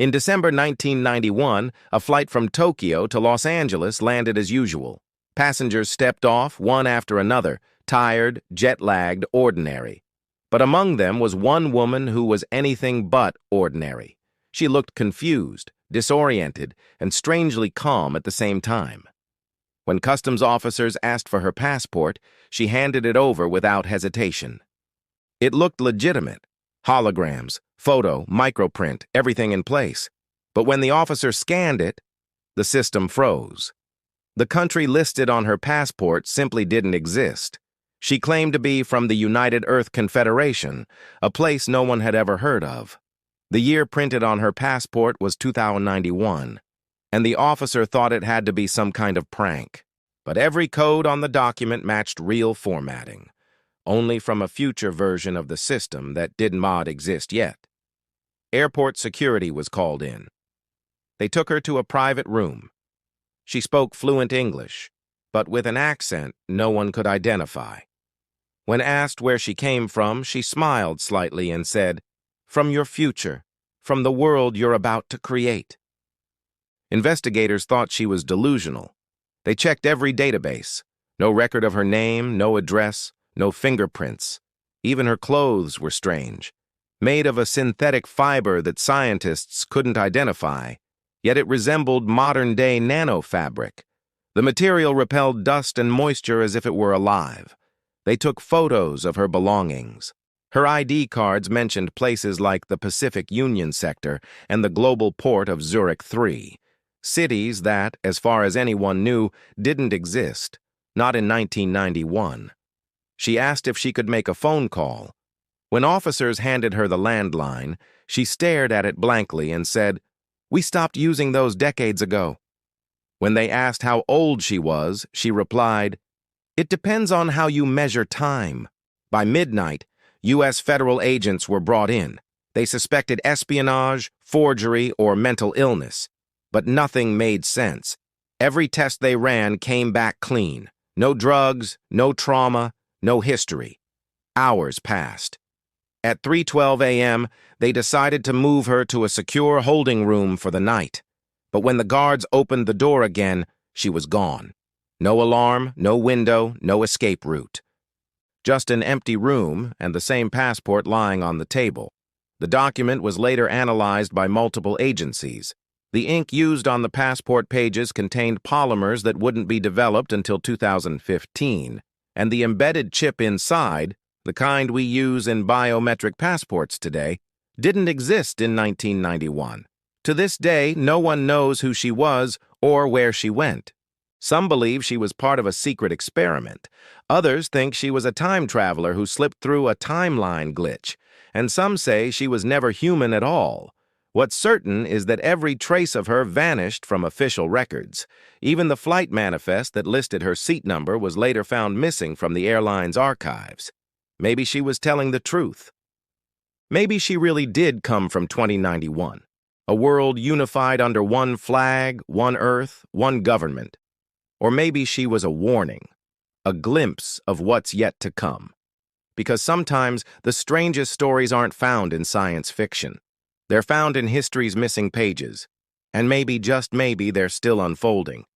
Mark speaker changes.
Speaker 1: In December 1991, a flight from Tokyo to Los Angeles landed as usual. Passengers stepped off, one after another, tired, jet-lagged, ordinary. But among them was one woman who was anything but ordinary. She looked confused, disoriented, and strangely calm at the same time. When customs officers asked for her passport, she handed it over without hesitation. It looked legitimate. Holograms, photo, microprint, everything in place. But when the officer scanned it, the system froze. The country listed on her passport simply didn't exist. She claimed to be from the United Earth Confederation, a place no one had ever heard of. The year printed on her passport was 2091, and the officer thought it had to be some kind of prank. But every code on the document matched real formatting, only from a future version of the system that didn't exist yet. Airport security was called in. They took her to a private room. She spoke fluent English, but with an accent no one could identify. When asked where she came from, she smiled slightly and said, "From your future, from the world you're about to create." Investigators thought she was delusional. They checked every database. No record of her name, no address, no fingerprints. Even her clothes were strange, made of a synthetic fiber that scientists couldn't identify, yet it resembled modern-day nanofabric. The material repelled dust and moisture as if it were alive. They took photos of her belongings. Her ID cards mentioned places like the Pacific Union sector and the global port of Zurich 3, cities that, as far as anyone knew, didn't exist, not in 1991. She asked if she could make a phone call. When officers handed her the landline, she stared at it blankly and said, "We stopped using those decades ago." When they asked how old she was, she replied, "It depends on how you measure time." By midnight, U.S. federal agents were brought in. They suspected espionage, forgery, or mental illness. But nothing made sense. Every test they ran came back clean. No drugs, no trauma, no history. Hours passed. At 3:12 a.m., they decided to move her to a secure holding room for the night. But when the guards opened the door again, she was gone. No alarm, no window, no escape route. Just an empty room and the same passport lying on the table. The document was later analyzed by multiple agencies. The ink used on the passport pages contained polymers that wouldn't be developed until 2015, and the embedded chip inside, the kind we use in biometric passports today, didn't exist in 1991. To this day, no one knows who she was or where she went. Some believe she was part of a secret experiment. Others think she was a time traveler who slipped through a timeline glitch, and some say she was never human at all. What's certain is that every trace of her vanished from official records. Even the flight manifest that listed her seat number was later found missing from the airline's archives. Maybe she was telling the truth. Maybe she really did come from 2091, a world unified under one flag, one Earth, one government. Or maybe she was a warning, a glimpse of what's yet to come. Because sometimes the strangest stories aren't found in science fiction. They're found in history's missing pages, and maybe, just maybe, they're still unfolding.